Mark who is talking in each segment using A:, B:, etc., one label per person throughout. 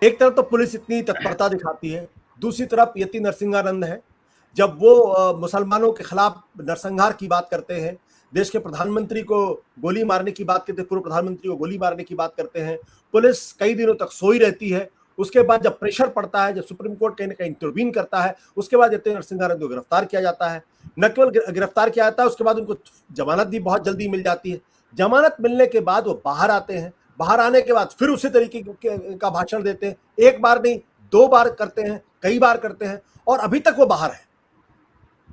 A: एक तरफ तो पुलिस इतनी तत्परता दिखाती है, दूसरी तरफ यति नरसिंहानंद है, जब वो मुसलमानों के खिलाफ नरसंहार की बात करते हैं, देश के प्रधानमंत्री को गोली मारने की बात करते हैं, पूर्व प्रधानमंत्री को गोली मारने की बात करते हैं, पुलिस कई दिनों तक सोई रहती है। उसके बाद जब प्रेशर पड़ता है, जब सुप्रीम कोर्ट कहीं ना कहीं इंटरवीन करता है, उसके बाद यति नरसिंहानंद को गिरफ्तार किया जाता है। न केवल गिरफ्तार किया जाता है, उसके बाद उनको जमानत भी बहुत जल्दी मिल जाती है। जमानत मिलने के बाद वो बाहर आते हैं, बाहर आने के बाद फिर उसी तरीके का भाषण देते हैं, एक बार नहीं, 2 बार करते हैं, कई बार करते हैं, और अभी तक वो बाहर है।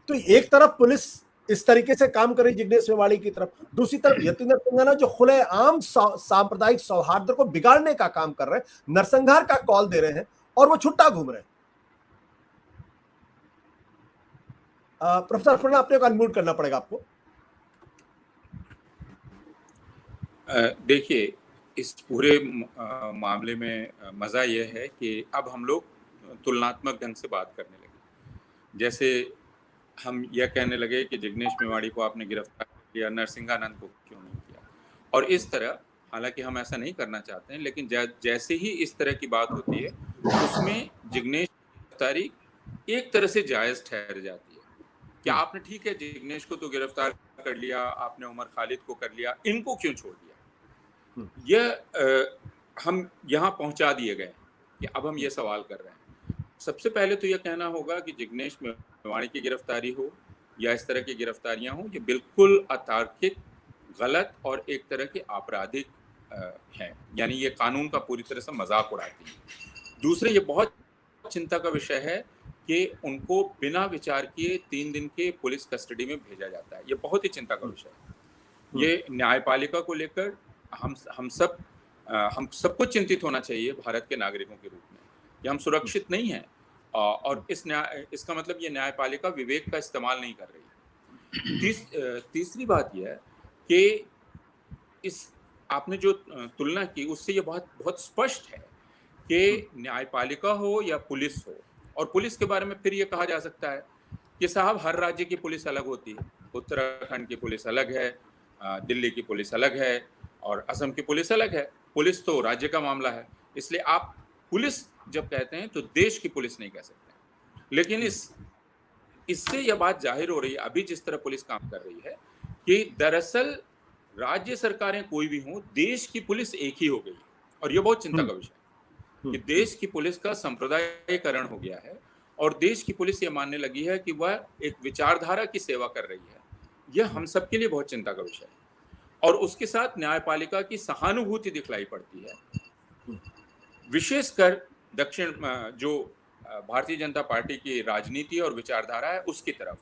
A: तो एक तरफ पुलिस इस तरीके से काम कर रही जिग्नेश मेवाड़ी की तरफ, दूसरी तरफ यति नरसिंहानंद जो खुलेआम सांप्रदायिक सौहार्द को बिगाड़ने का काम कर रहे हैं, नरसंहार का कॉल दे रहे हैं, और वो छुट्टा घूम रहे हैं। प्रोफेसर अपर्णा, अपने को अनम्यूट करना पड़ेगा आपको।
B: देखिए, इस पूरे मामले में मजा यह है कि अब हम लोग तुलनात्मक ढंग से बात करने लगे। जैसे हम यह कहने लगे कि जिग्नेश मेवाड़ी को आपने गिरफ्तार किया, नरसिंहानंद को क्यों नहीं किया, और इस तरह, हालांकि हम ऐसा नहीं करना चाहते हैं, लेकिन जैसे ही इस तरह की बात होती है उसमें जिग्नेश की गिरफ्तारी एक तरह से जायज ठहर जाती है। क्या आपने, ठीक है, जिग्नेश को तो गिरफ्तार कर लिया, आपने उमर खालिद को कर लिया, इनको क्यों छोड़ दिया? यह हम यहाँ पहुंचा दिए गए कि अब हम ये सवाल कर रहे हैं। सबसे पहले तो यह कहना होगा कि जिग्नेश मेवाड़ी की गिरफ्तारी हो या इस तरह की गिरफ्तारियां हो, ये बिल्कुल अतार्किक, गलत और एक तरह के आपराधिक हैं, यानी ये कानून का पूरी तरह से मजाक उड़ाती है। दूसरे, ये बहुत चिंता का विषय है कि उनको बिना विचार किए 3 दिन के पुलिस कस्टडी में भेजा जाता है। ये बहुत ही चिंता का विषय है। ये न्यायपालिका को लेकर हम सबको चिंतित होना चाहिए भारत के नागरिकों के रूप में कि हम सुरक्षित नहीं हैं, और इसका मतलब ये न्यायपालिका विवेक का इस्तेमाल नहीं कर रही है। तीसरी बात यह है कि इस आपने जो तुलना की उससे ये बहुत स्पष्ट है कि न्यायपालिका हो या पुलिस हो, और पुलिस के बारे में फिर ये कहा जा सकता है कि साहब हर राज्य की पुलिस अलग होती है, उत्तराखंड की पुलिस अलग है, दिल्ली की पुलिस अलग है, और असम की पुलिस अलग है। पुलिस तो राज्य का मामला है, इसलिए आप पुलिस जब कहते हैं तो देश की पुलिस नहीं कह सकते। लेकिन इससे यह बात जाहिर हो रही है, अभी जिस तरह पुलिस काम कर रही है, कि दरअसल राज्य सरकारें कोई भी हों, देश की पुलिस एक ही हो गई है, और यह बहुत चिंता का विषय है कि देश की पुलिस का संप्रदायीकरण हो गया है, और देश की पुलिस ये मानने लगी है कि वह एक विचारधारा की सेवा कर रही है। यह हम सबके लिए बहुत चिंता का विषय है, और उसके साथ न्यायपालिका की सहानुभूति दिखलाई पड़ती है, विशेषकर दक्षिण जो भारतीय जनता पार्टी की राजनीति और विचारधारा है उसकी तरफ।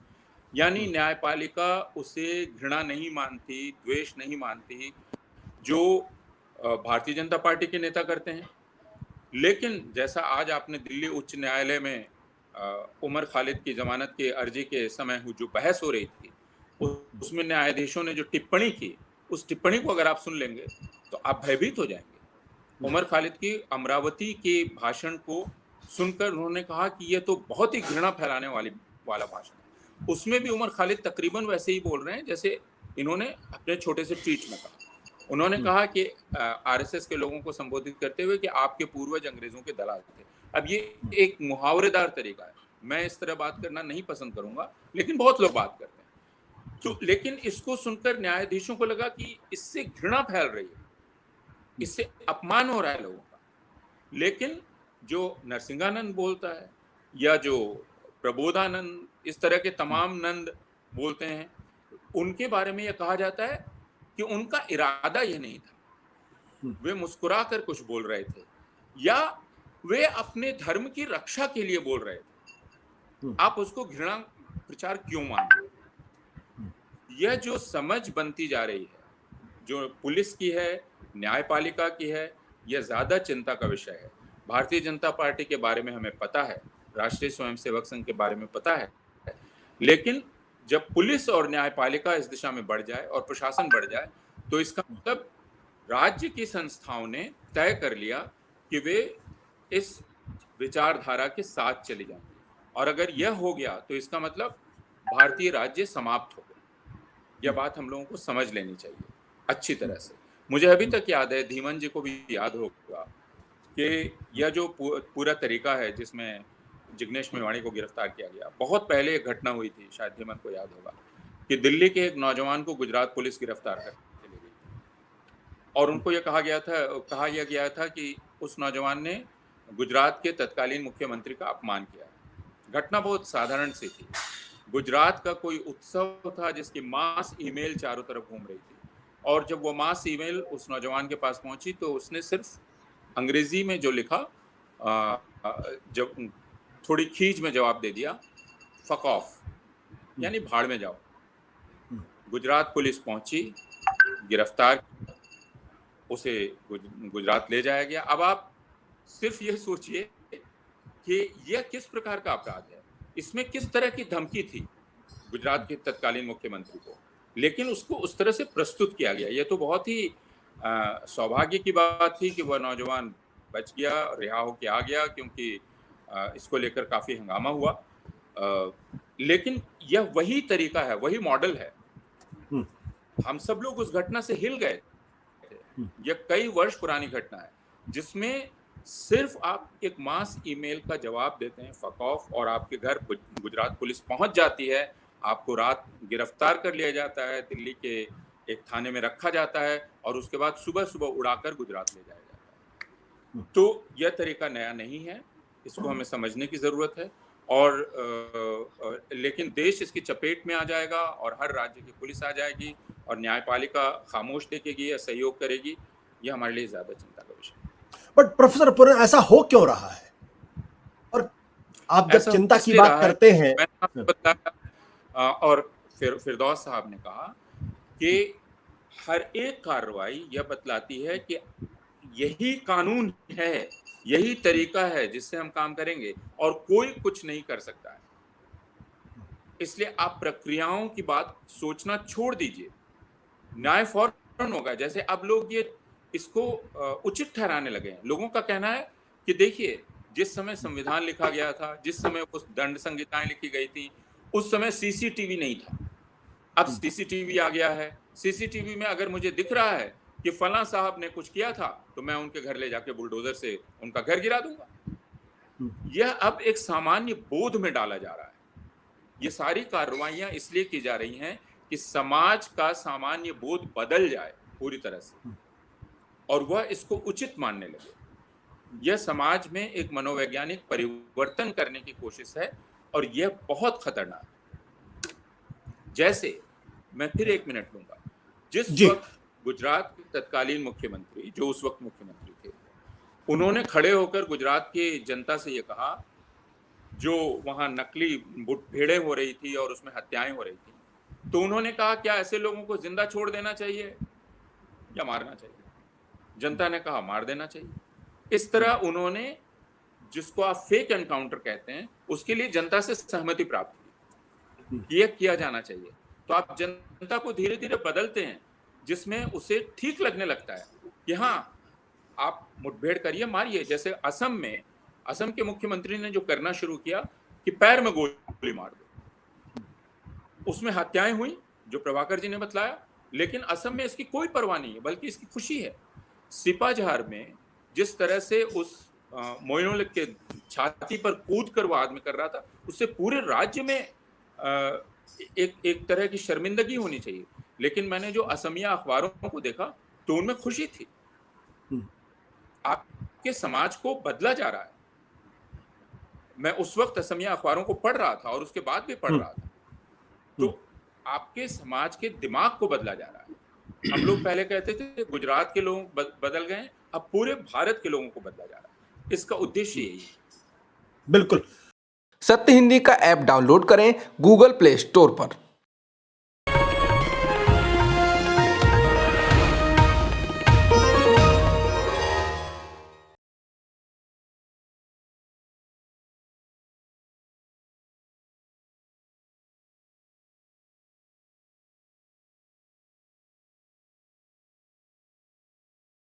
B: यानी न्यायपालिका उसे घृणा नहीं मानती, द्वेष नहीं मानती जो भारतीय जनता पार्टी के नेता करते हैं। लेकिन जैसा आज आपने दिल्ली उच्च न्यायालय में उमर खालिद की जमानत की अर्जी के समय जो बहस हो रही थी, उसमें न्यायाधीशों ने जो टिप्पणी की, उस टिप्पणी को अगर आप सुन लेंगे तो आप भयभीत हो जाएंगे। उमर खालिद की अमरावती के भाषण को सुनकर उन्होंने कहा कि यह तो बहुत ही घृणा फैलाने वाला भाषण है। उसमें भी उमर खालिद तकरीबन वैसे ही बोल रहे हैं जैसे इन्होंने अपने छोटे से ट्वीट में कहा। उन्होंने कहा कि आरएसएस के लोगों को संबोधित करते हुए कि आपके पूर्वज अंग्रेजों के दलाल थे। अब ये एक मुहावरेदार तरीका है, मैं इस तरह बात करना नहीं पसंद करूंगा, लेकिन बहुत लोग बात करते हैं। तो लेकिन इसको सुनकर न्यायाधीशों को लगा कि इससे घृणा फैल रही है, इससे अपमान हो रहा है लोगों का। लेकिन जो नरसिंहानंद बोलता है या जो प्रबोधानंद, इस तरह के तमाम नंद बोलते हैं, उनके बारे में यह कहा जाता है कि उनका इरादा यह नहीं था, वे मुस्कुराकर कुछ बोल रहे थे या वे अपने धर्म की रक्षा के लिए बोल रहे थे। आप उसको घृणा प्रचार क्यों मानते हैं? यह जो समझ बनती जा रही है, जो पुलिस की है, न्यायपालिका की है, यह ज्यादा चिंता का विषय है। भारतीय जनता पार्टी के बारे में हमें पता है, राष्ट्रीय स्वयंसेवक संघ के बारे में पता है, लेकिन जब पुलिस और न्यायपालिका इस दिशा में बढ़ जाए और प्रशासन बढ़ जाए, तो इसका मतलब राज्य की संस्थाओं ने तय कर लिया कि वे इस विचारधारा के साथ चली जाएंगी, और अगर यह हो गया तो इसका मतलब भारतीय राज्य समाप्त हो गया। यह बात हम लोगों को समझ लेनी चाहिए अच्छी तरह से। मुझे अभी तक याद है, धीमन जी को भी याद होगा कि यह जो पूरा तरीका है जिसमें जिग्नेश मेवाणी को गिरफ्तार किया गया, बहुत पहले एक घटना हुई थी, शायद हेमंत को याद होगा, कि दिल्ली के एक नौजवान को गुजरात पुलिस गिरफ्तार करके ले गई और उनको यह कहा यह गया था कि उस नौजवान ने गुजरात के तत्कालीन मुख्यमंत्री का अपमान किया। घटना बहुत साधारण सी थी। गुजरात का कोई उत्सव था जिसकी मास ईमेल चारों तरफ घूम रही थी और जब वो मास ईमेल उस नौजवान के पास पहुंची तो उसने सिर्फ अंग्रेजी में जो लिखा, जब थोड़ी खींच में जवाब दे दिया, फक ऑफ, यानी भाड़ में जाओ। गुजरात पुलिस पहुंची, गिरफ्तार, उसे गुजरात ले जाया गया। अब आप सिर्फ यह सोचिए कि यह किस प्रकार का अपराध है, इसमें किस तरह की धमकी थी गुजरात के तत्कालीन मुख्यमंत्री को, लेकिन उसको उस तरह से प्रस्तुत किया गया। यह तो बहुत ही सौभाग्य की बात थी कि वह नौजवान बच गया, रिहा होके आ गया, क्योंकि इसको लेकर काफी हंगामा हुआ। लेकिन यह वही तरीका है, वही मॉडल है। हम सब लोग उस घटना से हिल गए थे। यह कई वर्ष पुरानी घटना है जिसमें सिर्फ आप एक मास ईमेल का जवाब देते हैं, फक ऑफ, और आपके घर गुजरात पुलिस पहुंच जाती है, आपको रात गिरफ्तार कर लिया जाता है, दिल्ली के एक थाने में रखा जाता है और उसके बाद सुबह सुबह उड़ाकर गुजरात ले जाया जाता है। तो यह तरीका नया नहीं है, इसको हमें समझने की जरूरत है। और लेकिन देश इसकी चपेट में आ जाएगा और हर राज्य की पुलिस आ जाएगी और न्यायपालिका खामोश देखेगी या सहयोग करेगी, यह हमारे लिए ज्यादा चिंता का विषय है।
A: बट प्रोफेसर पूरन, ऐसा हो क्यों रहा है? और आप जब चिंता की बात करते हैं,
B: मैंने आपको बताया और फिरदौस साहब ने कहा कि हर एक कार्रवाई यह बतलाती है कि यही कानून है, यही तरीका है जिससे हम काम करेंगे और कोई कुछ नहीं कर सकता है। इसलिए आप प्रक्रियाओं की बात सोचना छोड़ दीजिए, न्याय फौरन होगा। जैसे अब लोग ये इसको उचित ठहराने लगे हैं। लोगों का कहना है कि देखिए, जिस समय संविधान लिखा गया था, जिस समय उस दंड संहिताएं लिखी गई थी, उस समय सीसीटीवी नहीं था। अब सीसीटीवी आ गया है। सीसीटीवी में अगर मुझे दिख रहा है कि फलां साहब ने कुछ किया था तो मैं उनके घर ले जाके बुलडोजर से उनका घर गिरा दूंगा। यह अब एक सामान्य बोध में डाला जा रहा है। ये सारी कार्रवाइयां इसलिए की जा रही हैं कि समाज का सामान्य बोध बदल जाए पूरी तरह से और वह इसको उचित मानने लगे। यह समाज में एक मनोवैज्ञानिक परिवर्तन करने की कोशिश है और यह बहुत खतरनाक है। जैसे मैं फिर एक मिनट लूंगा, जिस वक्त गुजरात के तत्कालीन मुख्यमंत्री, जो उस वक्त मुख्यमंत्री थे, उन्होंने खड़े होकर गुजरात की जनता से यह कहा, जो वहां नकली मुठभेड़ें हो रही थी और उसमें हत्याएं हो रही थी, तो उन्होंने कहा क्या ऐसे लोगों को जिंदा छोड़ देना चाहिए या मारना चाहिए? जनता ने कहा मार देना चाहिए। इस तरह उन्होंने, जिसको आप फेक एनकाउंटर कहते हैं, उसके लिए जनता से सहमति प्राप्त की, यह किया जाना चाहिए। तो आप जनता को धीरे धीरे बदलते हैं, जिसमें उसे ठीक लगने लगता है कि हाँ, आप मुठभेड़ करिए, मारिए। जैसे असम के मुख्यमंत्री ने जो करना शुरू किया कि पैर में गोली मार दो, उसमें हत्याएं हुई, जो प्रभाकर जी ने बतलाया, लेकिन असम में इसकी कोई परवाह नहीं है, बल्कि इसकी खुशी है। सिपाजहार में जिस तरह से उस मोइनुल के छाती पर कूद कर वो आदमी कर रहा था, उससे पूरे राज्य में एक तरह की शर्मिंदगी होनी चाहिए। लेकिन मैंने जो असमिया अखबारों को देखा तो उनमें खुशी थी। आपके समाज को बदला जा रहा है। मैं उस वक्त असमिया अखबारों को पढ़ रहा था और उसके बाद भी पढ़ रहा था। तो आपके समाज के दिमाग को बदला जा रहा है। हम लोग पहले कहते थे गुजरात के लोग बदल गए, अब पूरे भारत के लोगों को बदला जा रहा है। इसका उद्देश्य यही है।
A: बिल्कुल।
C: सत्य हिंदी का ऐप डाउनलोड करें गूगल प्ले स्टोर पर।